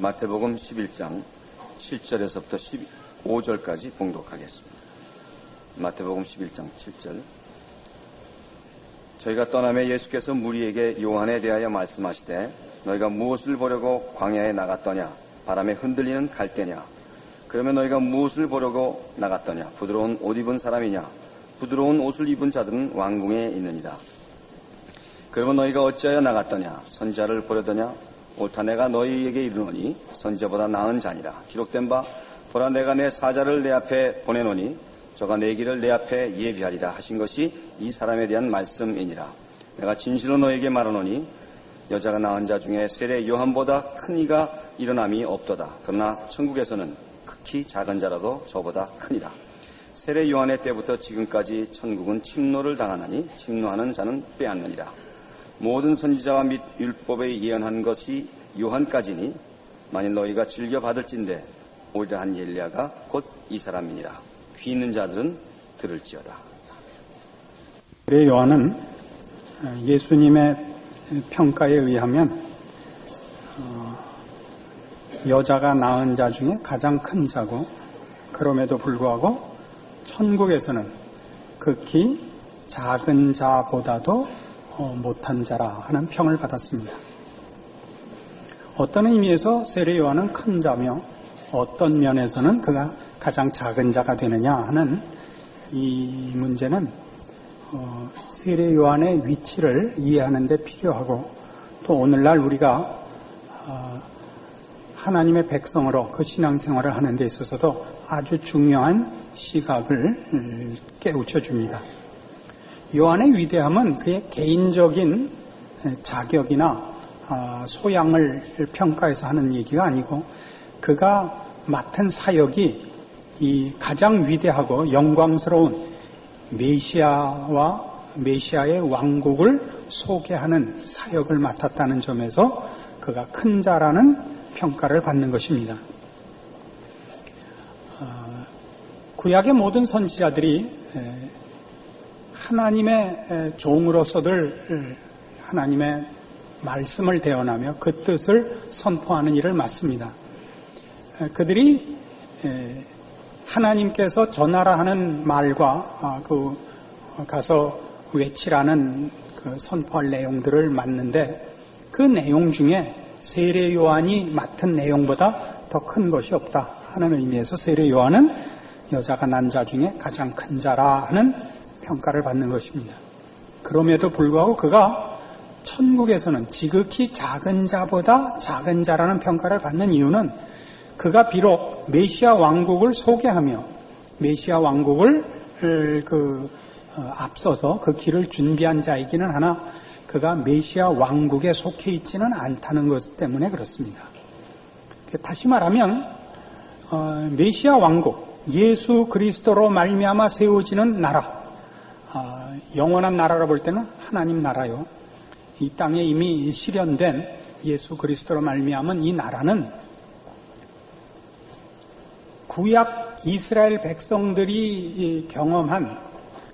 마태복음 11장 7절에서부터 15절까지 봉독하겠습니다. 마태복음 11장 7절. 저희가 떠나며 예수께서 무리에게 요한에 대하여 말씀하시되 너희가 무엇을 보려고 광야에 나갔더냐? 바람에 흔들리는 갈대냐? 그러면 너희가 무엇을 보려고 나갔더냐? 부드러운 옷 입은 사람이냐? 부드러운 옷을 입은 자들은 왕궁에 있느니라. 그러면 너희가 어찌하여 나갔더냐? 선지자를 보려더냐? 옳다, 내가 너희에게 이르노니 선지자보다 나은 자니라. 기록된 바 보라, 내가 내 사자를 내 앞에 보내노니 저가 내 길을 내 앞에 예비하리라 하신 것이 이 사람에 대한 말씀이니라. 내가 진실로 너희에게 말하노니 여자가 낳은 자 중에 세례 요한보다 큰 이가 일어남이 없도다. 그러나 천국에서는 극히 작은 자라도 저보다 크니라. 세례 요한의 때부터 지금까지 천국은 침노를 당하나니 침노하는 자는 빼앗느니라. 모든 선지자와 및 율법에 예언한 것이 요한까지니 만일 너희가 즐겨 받을진대 오리라 한 엘리야가 곧 이 사람이니라. 귀 있는 자들은 들을지어다. 세례 요한은 예수님의 평가에 의하면 여자가 낳은 자 중에 가장 큰 자고, 그럼에도 불구하고 천국에서는 극히 작은 자보다도 못한 자라 하는 평을 받았습니다. 어떤 의미에서 세례 요한은 큰 자며 어떤 면에서는 그가 가장 작은 자가 되느냐 하는 이 문제는 세례 요한의 위치를 이해하는 데 필요하고, 또 오늘날 우리가 하나님의 백성으로 그 신앙생활을 하는 데 있어서도 아주 중요한 시각을 깨우쳐 줍니다. 요한의 위대함은 그의 개인적인 자격이나 소양을 평가해서 하는 얘기가 아니고, 그가 맡은 사역이 이 가장 위대하고 영광스러운 메시아와 메시아의 왕국을 소개하는 사역을 맡았다는 점에서 그가 큰 자라는 평가를 받는 것입니다. 구약의 모든 선지자들이 하나님의 종으로서들 하나님의 말씀을 대언하며 그 뜻을 선포하는 일을 맡습니다. 그들이 하나님께서 전하라 하는 말과 가서 외치라는 그 선포할 내용들을 맡는데, 그 내용 중에 세례 요한이 맡은 내용보다 더 큰 것이 없다 하는 의미에서 세례 요한은 여자가 난 자 중에 가장 큰 자라 하는 평가를 받는 것입니다. 그럼에도 불구하고 그가 천국에서는 지극히 작은 자보다 작은 자라는 평가를 받는 이유는, 그가 비록 메시아 왕국을 소개하며 메시아 왕국을 앞서서 그 길을 준비한 자이기는 하나, 그가 메시아 왕국에 속해 있지는 않다는 것 때문에 그렇습니다. 다시 말하면 메시아 왕국, 예수 그리스도로 말미암아 세워지는 나라, 영원한 나라로 볼 때는 하나님 나라요. 이 땅에 이미 실현된 예수 그리스도로 말미암은 이 나라는 구약 이스라엘 백성들이 경험한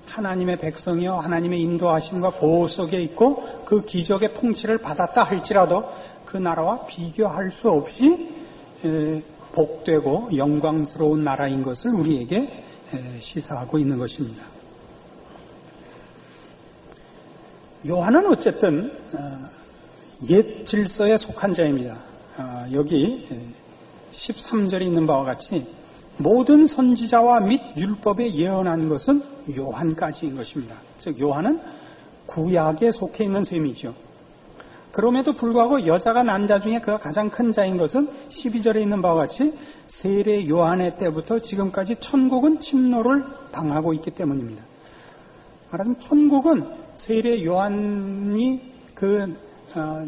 하나님의 백성이요 하나님의 인도하심과 보호 속에 있고 그 기적의 통치를 받았다 할지라도 그 나라와 비교할 수 없이 복되고 영광스러운 나라인 것을 우리에게 시사하고 있는 것입니다. 요한은 어쨌든 옛 질서에 속한 자입니다. 여기 13절에 있는 바와 같이 모든 선지자와 및 율법에 예언한 것은 요한까지인 것입니다. 즉 요한은 구약에 속해 있는 셈이죠. 그럼에도 불구하고 여자가 난 자 중에 그가 가장 큰 자인 것은 12절에 있는 바와 같이 세례 요한의 때부터 지금까지 천국은 침노를 당하고 있기 때문입니다. 말하자면 천국은 세례 요한이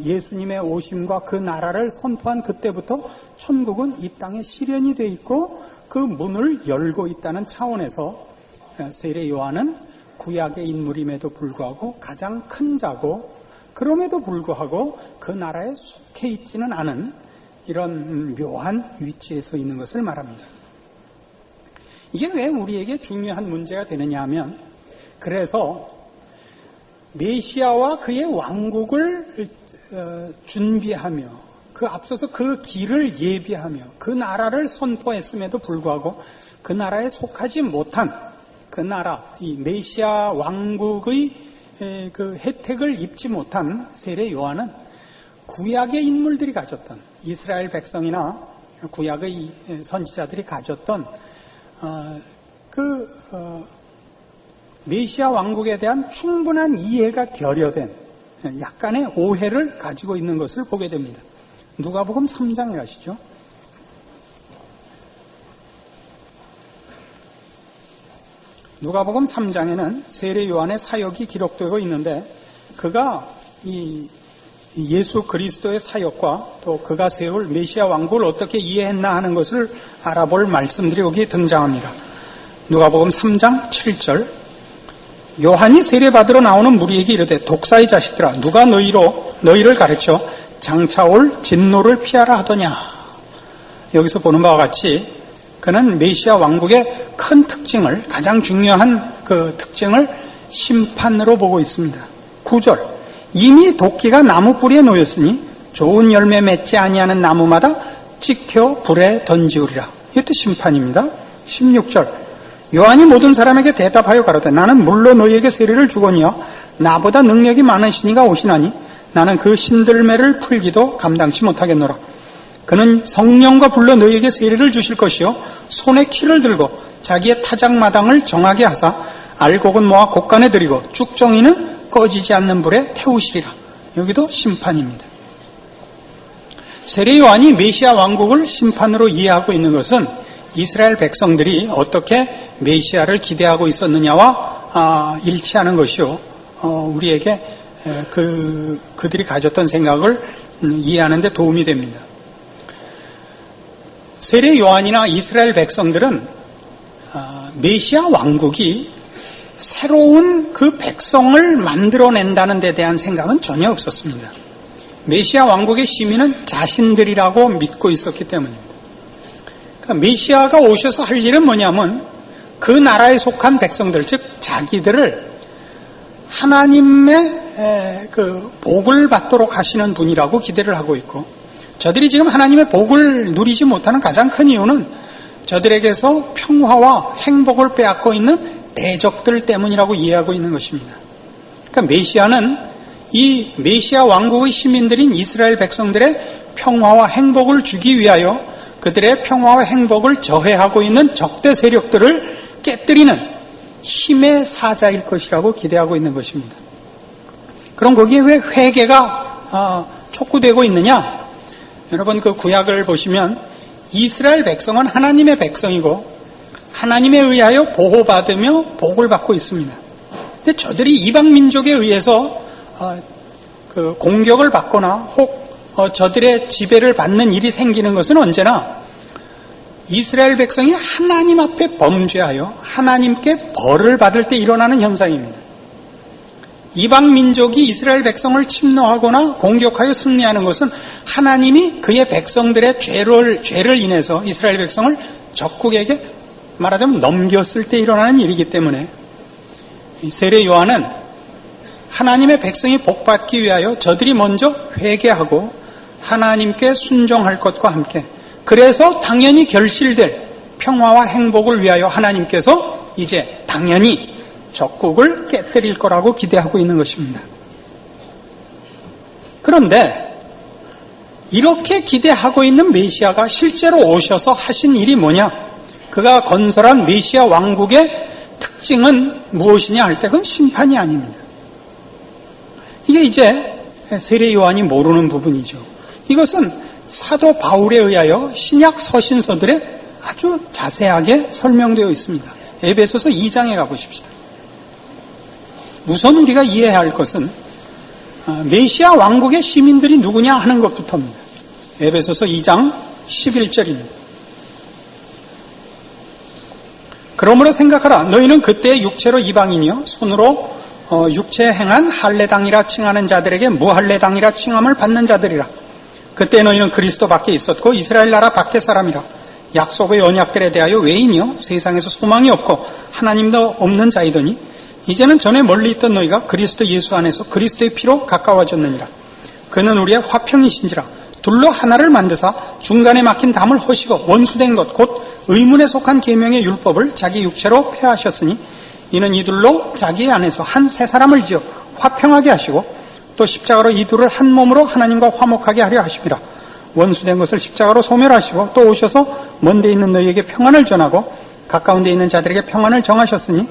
예수님의 오심과 그 나라를 선포한 그때부터 천국은 이 땅에 실현이 되어 있고 그 문을 열고 있다는 차원에서 세례 요한은 구약의 인물임에도 불구하고 가장 큰 자고, 그럼에도 불구하고 그 나라에 속해 있지는 않은 이런 묘한 위치에 서 있는 것을 말합니다. 이게 왜 우리에게 중요한 문제가 되느냐 하면, 그래서 메시아와 그의 왕국을 준비하며 그 앞서서 그 길을 예비하며 그 나라를 선포했음에도 불구하고 그 나라에 속하지 못한 그 나라, 이 메시아 왕국의 그 혜택을 입지 못한 세례 요한은 구약의 인물들이 가졌던, 이스라엘 백성이나 구약의 선지자들이 가졌던 메시아 왕국에 대한 충분한 이해가 결여된 약간의 오해를 가지고 있는 것을 보게 됩니다. 누가복음 3장에 가시죠. 누가복음 3장에는 세례 요한의 사역이 기록되고 있는데, 그가 이 예수 그리스도의 사역과 또 그가 세울 메시아 왕국을 어떻게 이해했나 하는 것을 알아볼 말씀들이 여기 등장합니다. 누가복음 3장 7절, 요한이 세례받으러 나오는 무리에게 이르되 독사의 자식들아, 누가 너희를 가르쳐 장차 올 진노를 피하라 하더냐. 여기서 보는 바와 같이 그는 메시아 왕국의 큰 특징을, 가장 중요한 그 특징을 심판으로 보고 있습니다. 9절, 이미 도끼가 나무 뿌리에 놓였으니 좋은 열매 맺지 아니하는 나무마다 찍혀 불에 던지우리라. 이것도 심판입니다. 16절, 요한이 모든 사람에게 대답하여 가로되 나는 물로 너희에게 세례를 주거니와 나보다 능력이 많으시니가 오시나니 나는 그 신들매를 풀기도 감당치 못하겠노라. 그는 성령과 불로 너희에게 세례를 주실 것이요 손에 키를 들고 자기의 타작마당을 정하게 하사 알곡은 모아 곡간에 들이고 쭉정이는 꺼지지 않는 불에 태우시리라. 여기도 심판입니다. 세례 요한이 메시아 왕국을 심판으로 이해하고 있는 것은 이스라엘 백성들이 어떻게 메시아를 기대하고 있었느냐와 일치하는 것이요, 우리에게 그들이 가졌던 생각을 이해하는 데 도움이 됩니다. 세례 요한이나 이스라엘 백성들은 메시아 왕국이 새로운 그 백성을 만들어낸다는 데 대한 생각은 전혀 없었습니다. 메시아 왕국의 시민은 자신들이라고 믿고 있었기 때문입니다. 그러니까 메시아가 오셔서 할 일은 뭐냐면 그 나라에 속한 백성들, 즉 자기들을 하나님의 그 복을 받도록 하시는 분이라고 기대를 하고 있고, 저들이 지금 하나님의 복을 누리지 못하는 가장 큰 이유는 저들에게서 평화와 행복을 빼앗고 있는 대적들 때문이라고 이해하고 있는 것입니다. 그러니까 메시아는 이 메시아 왕국의 시민들인 이스라엘 백성들의 평화와 행복을 주기 위하여 그들의 평화와 행복을 저해하고 있는 적대 세력들을 깨뜨리는 힘의 사자일 것이라고 기대하고 있는 것입니다. 그럼 거기에 왜 회개가 촉구되고 있느냐? 여러분, 그 구약을 보시면 이스라엘 백성은 하나님의 백성이고 하나님에 의하여 보호받으며 복을 받고 있습니다. 근데 저들이 이방 민족에 의해서 그 공격을 받거나 혹 저들의 지배를 받는 일이 생기는 것은 언제나 이스라엘 백성이 하나님 앞에 범죄하여 하나님께 벌을 받을 때 일어나는 현상입니다. 이방 민족이 이스라엘 백성을 침노하거나 공격하여 승리하는 것은 하나님이 그의 백성들의 죄를 인해서 이스라엘 백성을 적국에게 말하자면 넘겼을 때 일어나는 일이기 때문에 세례 요한은 하나님의 백성이 복받기 위하여 저들이 먼저 회개하고 하나님께 순종할 것과 함께, 그래서 당연히 결실될 평화와 행복을 위하여 하나님께서 이제 당연히 적국을 깨뜨릴 거라고 기대하고 있는 것입니다. 그런데 이렇게 기대하고 있는 메시아가 실제로 오셔서 하신 일이 뭐냐? 그가 건설한 메시아 왕국의 특징은 무엇이냐 할 때 그건 심판이 아닙니다. 이게 이제 세례 요한이 모르는 부분이죠. 이것은 사도 바울에 의하여 신약 서신서들에 아주 자세하게 설명되어 있습니다. 에베소서 2장에 가보십시다. 우선 우리가 이해해야 할 것은 메시아 왕국의 시민들이 누구냐 하는 것부터입니다. 에베소서 2장 11절입니다. 그러므로 생각하라. 너희는 그때 육체로 이방인이요 손으로 육체에 행한 할례당이라 칭하는 자들에게 무할례당이라 칭함을 받는 자들이라. 그때 너희는 그리스도 밖에 있었고 이스라엘 나라 밖의 사람이라. 약속의 언약들에 대하여 외인이요 세상에서 소망이 없고 하나님도 없는 자이더니 이제는 전에 멀리 있던 너희가 그리스도 예수 안에서 그리스도의 피로 가까워졌느니라. 그는 우리의 화평이신지라. 둘로 하나를 만드사 중간에 막힌 담을 허시고 원수된 것 곧 의문에 속한 계명의 율법을 자기 육체로 폐하셨으니 이는 이 둘로 자기 안에서 한 새 사람을 지어 화평하게 하시고 또 십자가로 이 둘을 한 몸으로 하나님과 화목하게 하려 하심이라. 원수된 것을 십자가로 소멸하시고 또 오셔서 먼 데 있는 너희에게 평안을 전하고 가까운 데 있는 자들에게 평안을 전하셨으니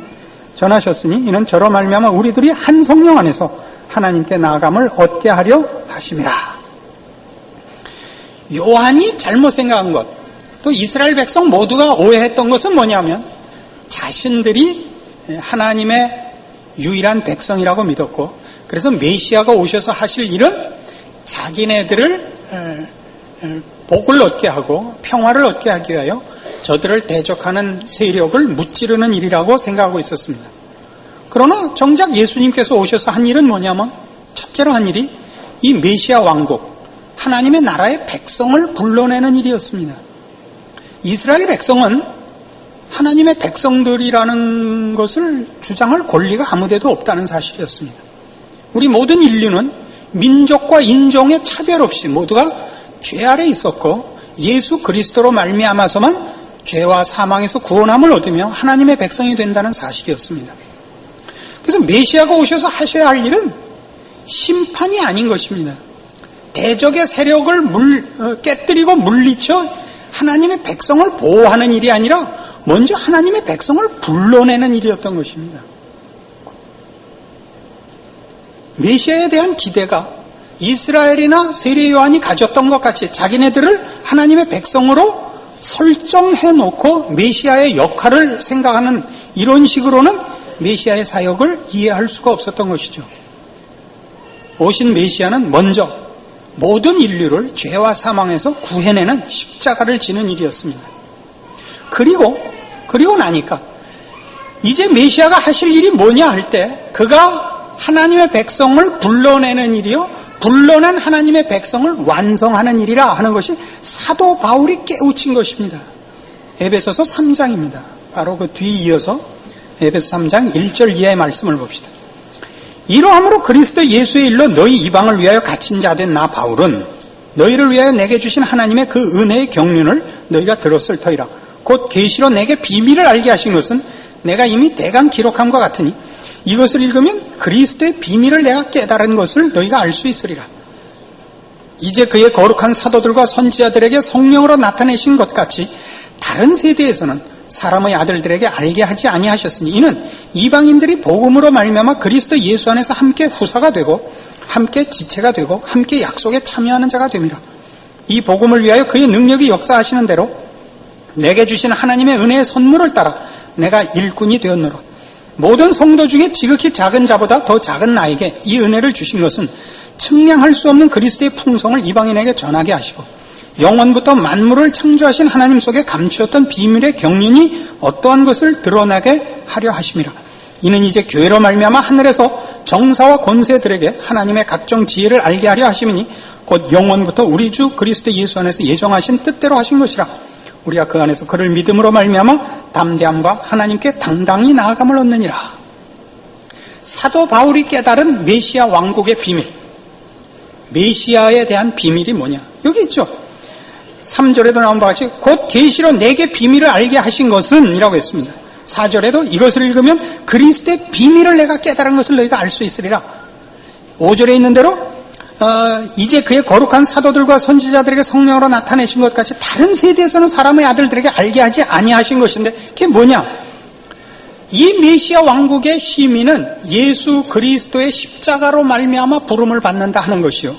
이는 저로 말미암아 우리들이 한 성령 안에서 하나님께 나아감을 얻게 하려 하심이라. 요한이 잘못 생각한 것, 또 이스라엘 백성 모두가 오해했던 것은 뭐냐면 자신들이 하나님의 유일한 백성이라고 믿었고 그래서 메시아가 오셔서 하실 일은 자기네들을 복을 얻게 하고 평화를 얻게 하기 위하여 저들을 대적하는 세력을 무찌르는 일이라고 생각하고 있었습니다. 그러나 정작 예수님께서 오셔서 한 일은 뭐냐면 첫째로 한 일이 이 메시아 왕국, 하나님의 나라의 백성을 불러내는 일이었습니다. 이스라엘 백성은 하나님의 백성들이라는 것을 주장할 권리가 아무데도 없다는 사실이었습니다. 우리 모든 인류는 민족과 인종의 차별 없이 모두가 죄 아래 있었고 예수 그리스도로 말미암아서만 죄와 사망에서 구원함을 얻으며 하나님의 백성이 된다는 사실이었습니다. 그래서 메시아가 오셔서 하셔야 할 일은 심판이 아닌 것입니다. 대적의 세력을 깨뜨리고 물리쳐 하나님의 백성을 보호하는 일이 아니라 먼저 하나님의 백성을 불러내는 일이었던 것입니다. 메시아에 대한 기대가 이스라엘이나 세례 요한이 가졌던 것 같이 자기네들을 하나님의 백성으로 설정해 놓고 메시아의 역할을 생각하는 이런 식으로는 메시아의 사역을 이해할 수가 없었던 것이죠. 오신 메시아는 먼저 모든 인류를 죄와 사망에서 구해내는 십자가를 지는 일이었습니다. 그리고 나니까 이제 메시아가 하실 일이 뭐냐 할 때 그가 하나님의 백성을 불러내는 일이요 불러낸 하나님의 백성을 완성하는 일이라 하는 것이 사도 바울이 깨우친 것입니다. 에베소서 3장입니다. 바로 그 뒤 이어서 에베소 3장 1절 이하의 말씀을 봅시다. 이러함으로 그리스도 예수의 일로 너희 이방을 위하여 갇힌 자 된 나 바울은 너희를 위하여 내게 주신 하나님의 그 은혜의 경륜을 너희가 들었을 터이라. 곧 계시로 내게 비밀을 알게 하신 것은 내가 이미 대강 기록함과 같으니 이것을 읽으면 그리스도의 비밀을 내가 깨달은 것을 너희가 알 수 있으리라. 이제 그의 거룩한 사도들과 선지자들에게 성령으로 나타내신 것 같이 다른 세대에서는 사람의 아들들에게 알게 하지 아니하셨으니 이는 이방인들이 복음으로 말미암아 그리스도 예수 안에서 함께 후사가 되고 함께 지체가 되고 함께 약속에 참여하는 자가 됨이라. 이 복음을 위하여 그의 능력이 역사하시는 대로 내게 주신 하나님의 은혜의 선물을 따라 내가 일꾼이 되었노라. 모든 성도 중에 지극히 작은 자보다 더 작은 나에게 이 은혜를 주신 것은 측량할 수 없는 그리스도의 풍성을 이방인에게 전하게 하시고 영원부터 만물을 창조하신 하나님 속에 감추었던 비밀의 경륜이 어떠한 것을 드러나게 하려 하심이라. 이는 이제 교회로 말미암아 하늘에서 정사와 권세들에게 하나님의 각종 지혜를 알게 하려 하심이니 곧 영원부터 우리 주 그리스도 예수 안에서 예정하신 뜻대로 하신 것이라. 우리가 그 안에서 그를 믿음으로 말미암아 담대함과 하나님께 당당히 나아감을 얻느니라. 사도 바울이 깨달은 메시아 왕국의 비밀, 메시아에 대한 비밀이 뭐냐? 여기 있죠. 3절에도 나온 바와 같이 곧 계시로 내게 비밀을 알게 하신 것은 이라고 했습니다. 4절에도 이것을 읽으면 그리스도의 비밀을 내가 깨달은 것을 너희가 알 수 있으리라. 5절에 있는 대로 이제 그의 거룩한 사도들과 선지자들에게 성령으로 나타내신 것 같이 다른 세대에서는 사람의 아들들에게 알게 하지 아니하신 것인데 그게 뭐냐? 이 메시아 왕국의 시민은 예수 그리스도의 십자가로 말미암아 부름을 받는다 하는 것이요.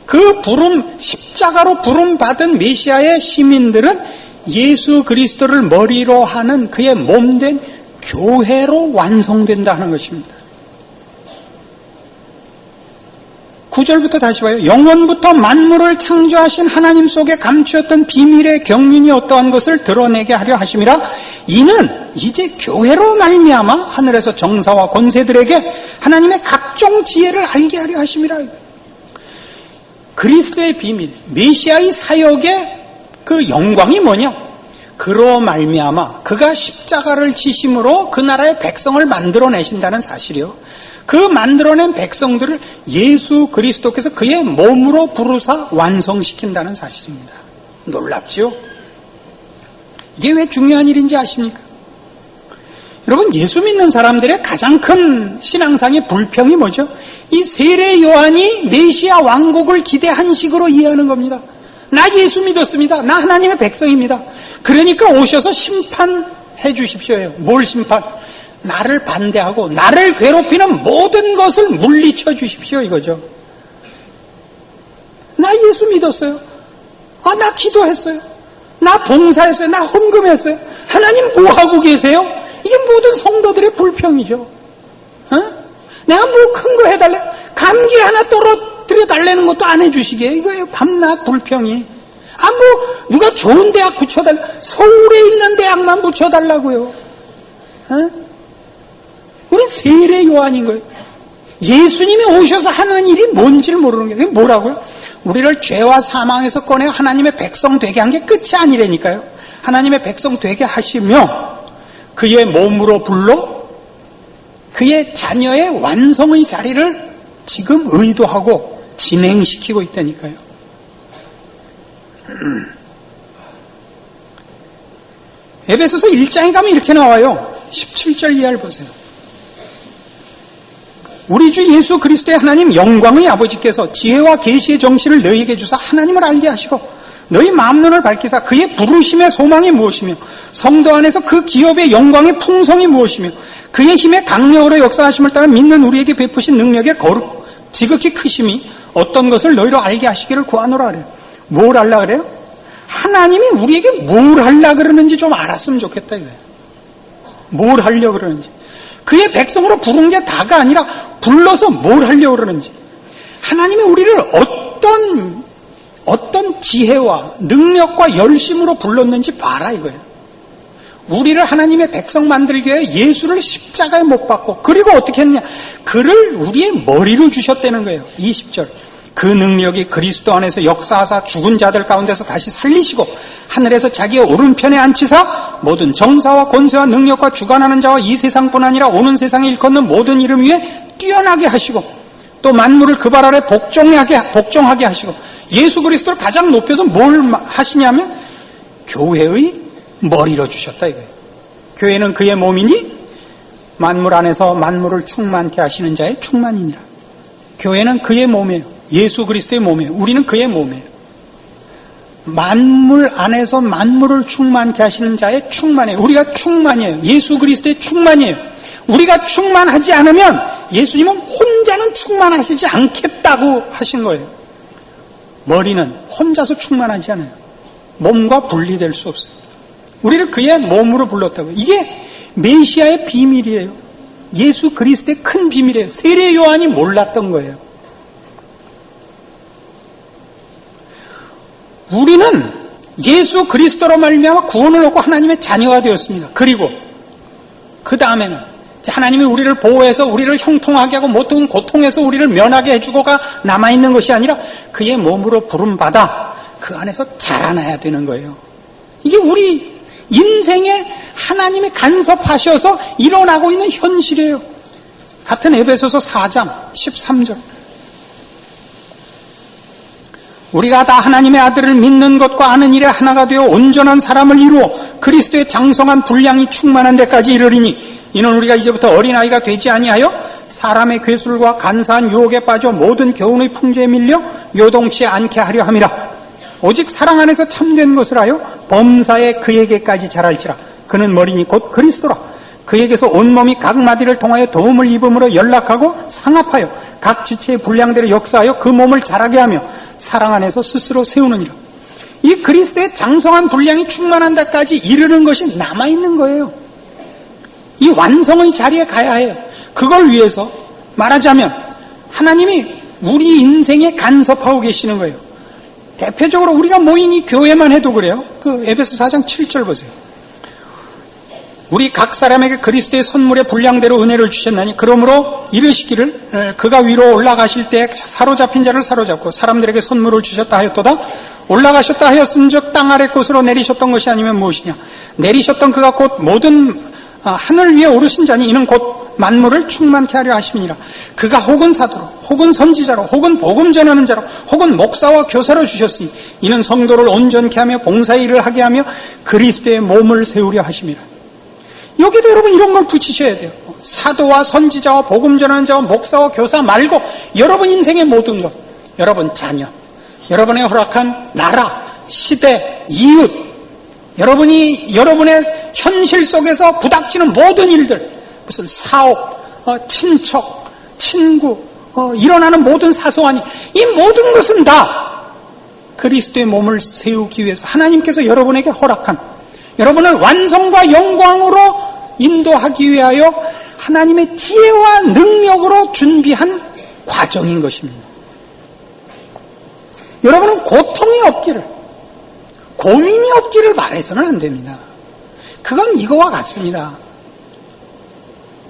그 십자가로 부름받은 메시아의 시민들은 예수 그리스도를 머리로 하는 그의 몸된 교회로 완성된다 하는 것입니다. 9절부터 다시 봐요. 영원부터 만물을 창조하신 하나님 속에 감추었던 비밀의 경륜이 어떠한 것을 드러내게 하려 하심이라. 이는 이제 교회로 말미암아 하늘에서 정사와 권세들에게 하나님의 각종 지혜를 알게 하려 하심이라. 그리스도의 비밀, 메시아의 사역의 그 영광이 뭐냐? 그로 말미암아 그가 십자가를 지심으로 그 나라의 백성을 만들어내신다는 사실이요. 그 만들어낸 백성들을 예수 그리스도께서 그의 몸으로 부르사 완성시킨다는 사실입니다. 놀랍죠? 이게 왜 중요한 일인지 아십니까? 여러분, 예수 믿는 사람들의 가장 큰 신앙상의 불평이 뭐죠? 이 세례 요한이 메시아 왕국을 기대한 식으로 이해하는 겁니다. 나 예수 믿었습니다. 나 하나님의 백성입니다. 그러니까 오셔서 심판해 주십시오요. 뭘 심판? 나를 반대하고 나를 괴롭히는 모든 것을 물리쳐 주십시오, 이거죠. 나 예수 믿었어요. 나 기도했어요. 나 봉사했어요. 나 헌금했어요. 하나님 뭐 하고 계세요? 이게 모든 성도들의 불평이죠. 내가 뭐 큰 거 해달래? 감기 하나 떨어뜨려 달라는 것도 안 해주시게. 이거예요. 밤낮 불평이. 뭐 누가 좋은 대학 붙여달라. 서울에 있는 대학만 붙여달라고요. 우린 세례 요한인 거예요. 예수님이 오셔서 하는 일이 뭔지를 모르는 거예요. 그게 뭐라고요? 우리를 죄와 사망에서 꺼내 하나님의 백성 되게 한 게 끝이 아니라니까요. 하나님의 백성 되게 하시며 그의 몸으로 불러 그의 자녀의 완성의 자리를 지금 의도하고 진행시키고 있다니까요. 에베소서 1장에 가면 이렇게 나와요. 17절 이하를 보세요. 우리 주 예수 그리스도의 하나님 영광의 아버지께서 지혜와 계시의 정신을 너희에게 주사 하나님을 알게 하시고 너희 마음눈을 밝히사 그의 부르심의 소망이 무엇이며 성도 안에서 그 기업의 영광의 풍성이 무엇이며 그의 힘의 강력으로 역사하심을 따라 믿는 우리에게 베푸신 능력의 거룩 지극히 크심이 어떤 것을 너희로 알게 하시기를 구하노라 그래요. 뭘 하려고 그래요? 하나님이 우리에게 뭘 하려고 그러는지 좀 알았으면 좋겠다 이거예요. 뭘 하려고 그러는지. 그의 백성으로 부른 게 다가 아니라 불러서 뭘 하려고 그러는지. 하나님이 우리를 어떤 지혜와 능력과 열심으로 불렀는지 봐라 이거예요. 우리를 하나님의 백성 만들기 위해 예수를 십자가에 못 박고 그리고 어떻게 했냐. 그를 우리의 머리로 주셨다는 거예요. 20절. 그 능력이 그리스도 안에서 역사하사 죽은 자들 가운데서 다시 살리시고 하늘에서 자기의 오른편에 앉히사 모든 정사와 권세와 능력과 주관하는 자와 이 세상뿐 아니라 오는 세상에 일컫는 모든 이름 위에 뛰어나게 하시고 또 만물을 그 발 아래 복종하게 하시고 예수 그리스도를 가장 높여서 뭘 하시냐면 교회의 머리로 주셨다 이거예요. 교회는 그의 몸이니 만물 안에서 만물을 충만케 하시는 자의 충만이니라. 교회는 그의 몸이에요. 예수 그리스도의 몸이에요. 우리는 그의 몸이에요. 만물 안에서 만물을 충만케 하시는 자의 충만이에요. 우리가 충만이에요. 예수 그리스도의 충만이에요. 우리가 충만하지 않으면 예수님은 혼자는 충만하시지 않겠다고 하신 거예요. 머리는 혼자서 충만하지 않아요. 몸과 분리될 수 없어요. 우리를 그의 몸으로 불렀다고. 이게 메시아의 비밀이에요. 예수 그리스도의 큰 비밀이에요. 세례 요한이 몰랐던 거예요. 우리는 예수 그리스도로 말미암아 구원을 얻고 하나님의 자녀가 되었습니다. 그리고 그 다음에는 하나님이 우리를 보호해서 우리를 형통하게 하고 모든 고통에서 우리를 면하게 해주고가 남아있는 것이 아니라 그의 몸으로 부름받아 그 안에서 자라나야 되는 거예요. 이게 우리 인생에 하나님이 간섭하셔서 일어나고 있는 현실이에요. 같은 에베소서 4장 13절. 우리가 다 하나님의 아들을 믿는 것과 아는 일에 하나가 되어 온전한 사람을 이루어 그리스도의 장성한 분량이 충만한 데까지 이르리니 이는 우리가 이제부터 어린아이가 되지 아니하여 사람의 괴술과 간사한 유혹에 빠져 모든 교훈의 풍조에 밀려 요동치 않게 하려 함이라. 오직 사랑 안에서 참된 것을 하여 범사에 그에게까지 자랄지라. 그는 머리니 곧 그리스도라. 그에게서 온몸이 각 마디를 통하여 도움을 입음으로 연락하고 상합하여 각 지체의 분량대로 역사하여 그 몸을 자라게 하며 사랑 안에서 스스로 세우느니라. 이 그리스도의 장성한 분량이 충만한 데까지 이르는 것이 남아있는 거예요. 이 완성의 자리에 가야 해요. 그걸 위해서 말하자면 하나님이 우리 인생에 간섭하고 계시는 거예요. 대표적으로 우리가 모인 이 교회만 해도 그래요. 그 에베소 4장 7절 보세요. 우리 각 사람에게 그리스도의 선물의 분량대로 은혜를 주셨나니 그러므로 이르시기를 그가 위로 올라가실 때 사로잡힌 자를 사로잡고 사람들에게 선물을 주셨다 하였도다. 올라가셨다 하였은즉 땅 아래 곳으로 내리셨던 것이 아니면 무엇이냐. 내리셨던 그가 곧 모든 하늘 위에 오르신 자니 이는 곧 만물을 충만케 하려 하심이니라. 그가 혹은 사도로, 혹은 선지자로, 혹은 복음 전하는 자로, 혹은 목사와 교사로 주셨으니 이는 성도를 온전케 하며 봉사의 일을 하게 하며 그리스도의 몸을 세우려 하심이라. 여기도 여러분 이런 걸 붙이셔야 돼요. 사도와 선지자와 복음 전하는 자와 목사와 교사 말고 여러분 인생의 모든 것, 여러분 자녀, 여러분의 허락한 나라, 시대, 이웃, 여러분이 여러분의 현실 속에서 부닥치는 모든 일들, 무슨 사업, 친척, 친구, 일어나는 모든 사소한 일, 이 모든 것은 다 그리스도의 몸을 세우기 위해서 하나님께서 여러분에게 허락한, 여러분을 완성과 영광으로 인도하기 위하여 하나님의 지혜와 능력으로 준비한 과정인 것입니다. 여러분은 고통이 없기를, 고민이 없기를 바라서는 안 됩니다. 그건 이거와 같습니다.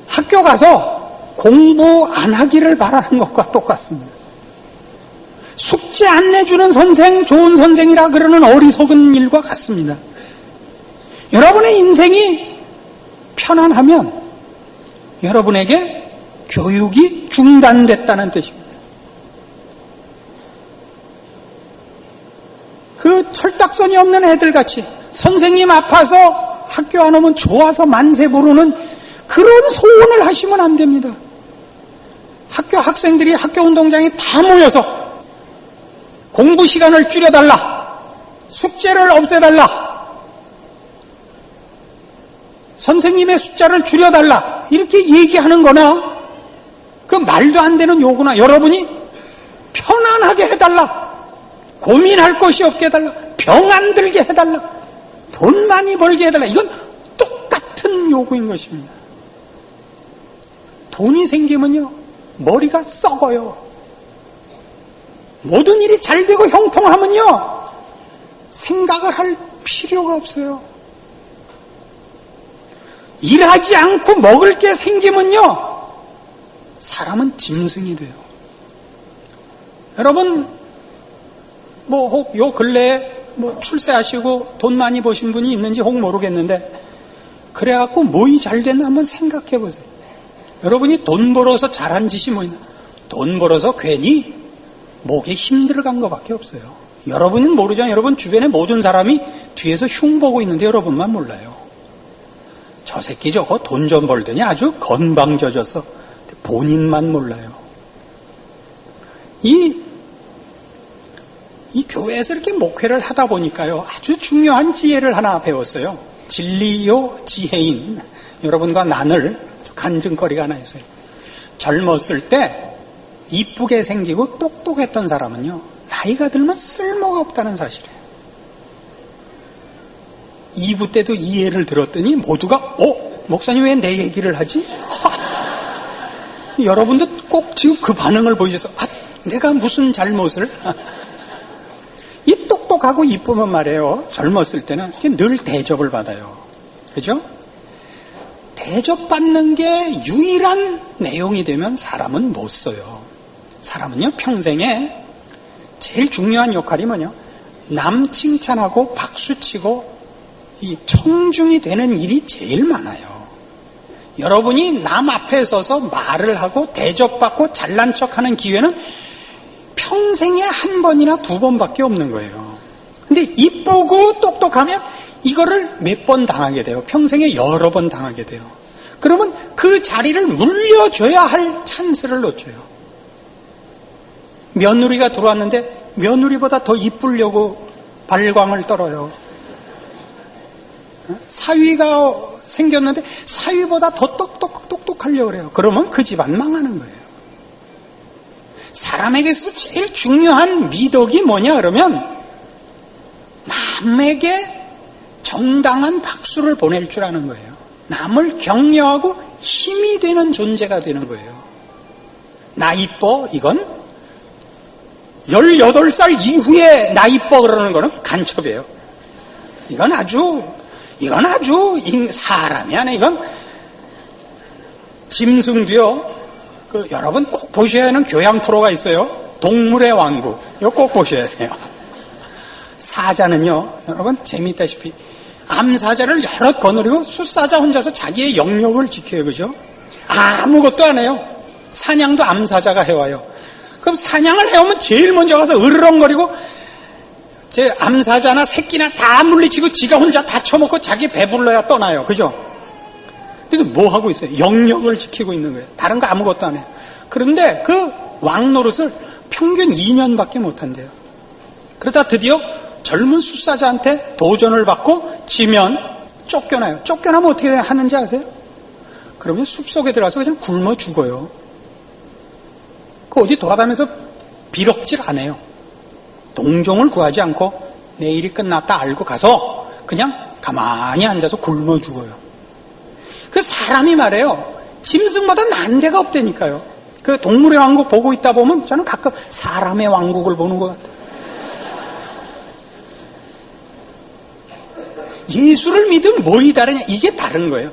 학교 가서 공부 안 하기를 바라는 것과 똑같습니다. 숙제 안 내주는 선생, 좋은 선생이라 그러는 어리석은 일과 같습니다. 여러분의 인생이 편안하면 여러분에게 교육이 중단됐다는 뜻입니다. 그 철딱선이 없는 애들같이 선생님 아파서 학교 안 오면 좋아서 만세 부르는 그런 소원을 하시면 안 됩니다. 학교 학생들이 학교 운동장에 다 모여서 공부 시간을 줄여달라, 숙제를 없애달라, 선생님의 숫자를 줄여달라 이렇게 얘기하는 거나 그 말도 안 되는 요구나 여러분이 편안하게 해달라, 고민할 것이 없게 해달라, 병 안 들게 해달라, 돈 많이 벌게 해달라, 이건 똑같은 요구인 것입니다. 돈이 생기면요 머리가 썩어요. 모든 일이 잘 되고 형통하면요 생각을 할 필요가 없어요. 일하지 않고 먹을 게 생기면요 사람은 짐승이 돼요. 여러분 혹 요 근래에 출세하시고 돈 많이 버신 분이 있는지 혹 모르겠는데 그래갖고 뭐이 잘 됐나 한번 생각해 보세요. 여러분이 돈 벌어서 잘한 짓이 뭐 있나? 돈 벌어서 괜히 목에 힘 들어간 것밖에 없어요. 여러분은 모르잖아요. 여러분 주변에 모든 사람이 뒤에서 흉 보고 있는데 여러분만 몰라요. 저 새끼 저거 돈 좀 벌더니 아주 건방져졌어. 본인만 몰라요. 이 교회에서 이렇게 목회를 하다 보니까요 아주 중요한 지혜를 하나 배웠어요. 진리요 지혜인 여러분과 나눌 간증거리가 하나 있어요. 젊었을 때 이쁘게 생기고 똑똑했던 사람은요 나이가 들면 쓸모가 없다는 사실이에요. 2부 때도 이 예를 들었더니 모두가 목사님 왜 내 얘기를 하지? 여러분도 꼭 지금 그 반응을 보이셔서 내가 무슨 잘못을 이 똑똑하고 이쁘면 말이에요 젊었을 때는 늘 대접을 받아요. 그죠? 대접받는 게 유일한 내용이 되면 사람은 못 써요. 사람은요 평생에 제일 중요한 역할이 뭐냐? 남 칭찬하고 박수치고 이 청중이 되는 일이 제일 많아요. 여러분이 남 앞에 서서 말을 하고 대접받고 잘난 척하는 기회는 평생에 한 번이나 두 번밖에 없는 거예요. 근데 이쁘고 똑똑하면 이거를 몇 번 당하게 돼요. 평생에 여러 번 당하게 돼요. 그러면 그 자리를 물려줘야 할 찬스를 놓쳐요. 며느리가 들어왔는데 며느리보다 더 이쁘려고 발광을 떨어요. 사위가 생겼는데 사위보다 더 똑똑하려고 그래요. 그러면 그 집안 망하는 거예요. 사람에게서 제일 중요한 미덕이 뭐냐 그러면 남에게 정당한 박수를 보낼 줄 아는 거예요. 남을 격려하고 힘이 되는 존재가 되는 거예요. 나 이뻐 이건 18살 이후에 나 이뻐 그러는 거는 간첩이에요. 이건 아주 사람이 아니야. 이건 짐승도요. 여러분 꼭 보셔야 하는 교양 프로가 있어요. 동물의 왕국. 이거 꼭 보셔야 돼요. 사자는요. 여러분 재미있다시피 암사자를 여럿 거느리고 숫사자 혼자서 자기의 영역을 지켜요. 그죠? 아무것도 안 해요. 사냥도 암사자가 해와요. 그럼 사냥을 해오면 제일 먼저 가서 으르렁거리고 제 암사자나 새끼나 다 물리치고 지가 혼자 다 처먹고 자기 배불러야 떠나요. 그죠? 그래서 뭐 하고 있어요? 영역을 지키고 있는 거예요. 다른 거 아무것도 안 해요. 그런데 그 왕노릇을 평균 2년밖에 못 한대요. 그러다 드디어 젊은 숫사자한테 도전을 받고 지면 쫓겨나요. 쫓겨나면 어떻게 하는지 아세요? 그러면 숲속에 들어가서 그냥 굶어 죽어요. 그 어디 돌아다니면서 비럭질 안 해요. 동종을 구하지 않고 내일이 끝났다 알고 가서 그냥 가만히 앉아서 굶어 죽어요. 그 사람이 말해요. 짐승보다 난 데가 없다니까요. 그 동물의 왕국 보고 있다 보면 저는 가끔 사람의 왕국을 보는 것 같아요. 예수를 믿으면 뭐이 다르냐? 이게 다른 거예요.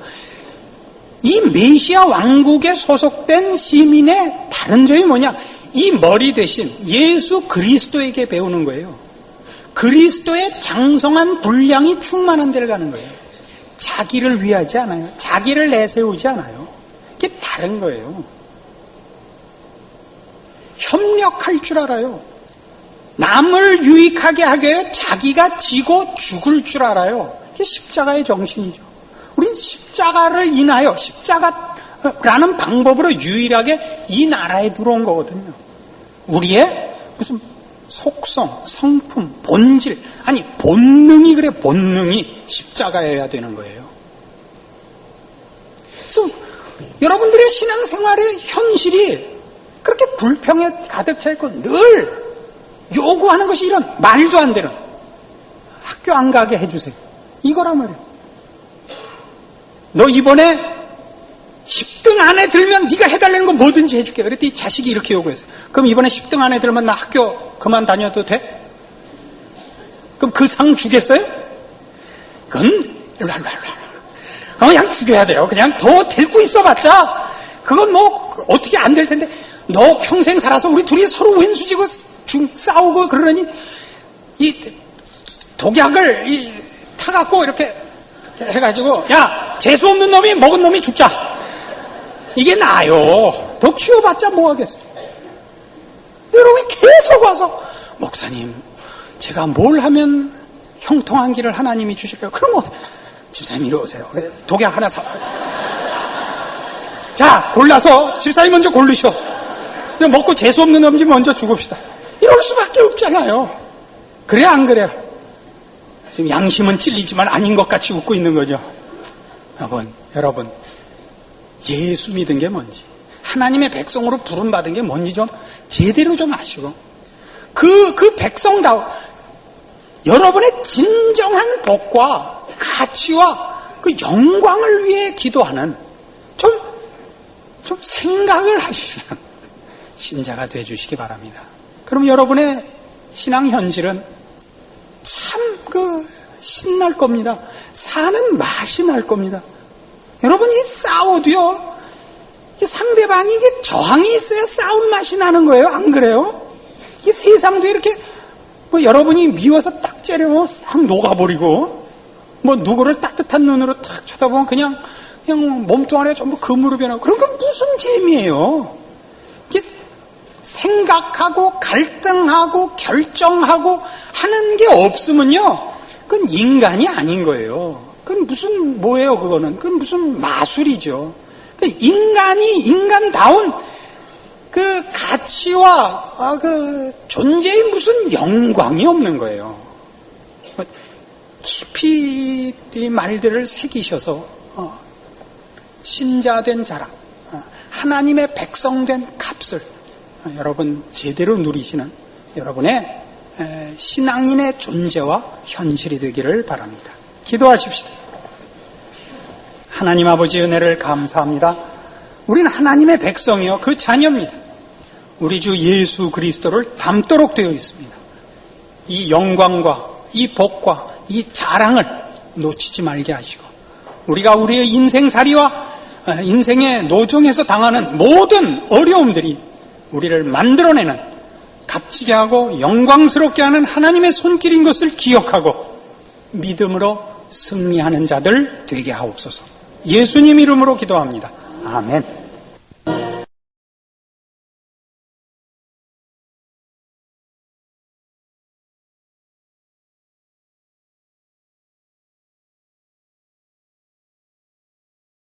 이 메시아 왕국에 소속된 시민의 다른 점이 뭐냐? 이 머리 대신 예수 그리스도에게 배우는 거예요. 그리스도의 장성한 분량이 충만한 데를 가는 거예요. 자기를 위하지 않아요. 자기를 내세우지 않아요. 이게 다른 거예요. 협력할 줄 알아요. 남을 유익하게 하기 위해 자기가 지고 죽을 줄 알아요. 이게 십자가의 정신이죠. 우린 십자가를 인하여 십자가라는 방법으로 유일하게 이 나라에 들어온 거거든요. 우리의 무슨 속성, 성품, 본질, 아니 본능이 그래, 본능이 십자가여야 되는 거예요. 그래서 여러분들의 신앙생활의 현실이 그렇게 불평에 가득 차 있고 늘 요구하는 것이 이런 말도 안 되는 학교 안 가게 해주세요. 이거란 말이에요. 너 이번에 10등 안에 들면 네가 해달라는 거 뭐든지 해줄게. 그랬더니 자식이 이렇게 요구했어요. 그럼 이번에 10등 안에 들면 나 학교 그만 다녀도 돼? 그럼 그 상 주겠어요? 그건 그냥 죽여야 돼요. 그냥 더 데리고 있어봤자 그건 뭐 어떻게 안 될 텐데 너 평생 살아서 우리 둘이 서로 왼수지고 싸우고 그러니 이 독약을 타갖고 이렇게 해가지고 야 재수 없는 놈이 먹은 놈이 죽자. 이게 나아요. 더 키워봤자 뭐 하겠어요. 여러분이 계속 와서 목사님 제가 뭘 하면 형통한 길을 하나님이 주실까요? 그럼 집사님 이리 오세요. 독약 하나 사와요. 자 골라서 집사님 먼저 고르셔. 먹고 재수 없는 놈 좀 먼저 죽읍시다. 이럴 수밖에 없잖아요. 그래 안 그래요? 지금 양심은 찔리지만 아닌 것 같이 웃고 있는 거죠. 여러분 예수 믿은 게 뭔지 하나님의 백성으로 부름받은 게 뭔지 좀 제대로 좀 아시고 그 백성다워 여러분의 진정한 복과 가치와 그 영광을 위해 기도하는 좀 생각을 하시는 신자가 되어주시기 바랍니다. 그럼 여러분의 신앙 현실은 참 신날 겁니다. 사는 맛이 날 겁니다. 여러분이 싸워도요, 상대방이 이게 저항이 있어야 싸울 맛이 나는 거예요. 안 그래요? 이 세상도 이렇게 여러분이 미워서 딱 째려면 싹 녹아버리고 누구를 따뜻한 눈으로 딱 쳐다보면 그냥 몸뚱 아래 전부 금으로 변하고 그런 건 무슨 재미예요? 생각하고 갈등하고 결정하고 하는 게 없으면요, 그건 인간이 아닌 거예요. 그건 그건 무슨 마술이죠. 인간이 인간다운 그 가치와 그 존재의 무슨 영광이 없는 거예요. 깊이 이 말들을 새기셔서 신자된 자랑, 하나님의 백성된 값을 여러분 제대로 누리시는 여러분의 신앙인의 존재와 현실이 되기를 바랍니다. 기도하십시다. 하나님 아버지 은혜를 감사합니다. 우리는 하나님의 백성이요 그 자녀입니다. 우리 주 예수 그리스도를 닮도록 되어 있습니다. 이 영광과 이 복과 이 자랑을 놓치지 말게 하시고 우리가 우리의 인생살이와 인생의 노정에서 당하는 모든 어려움들이 우리를 만들어내는 값지게 하고 영광스럽게 하는 하나님의 손길인 것을 기억하고 믿음으로 승리하는 자들 되게 하옵소서. 예수님 이름으로 기도합니다. 아멘.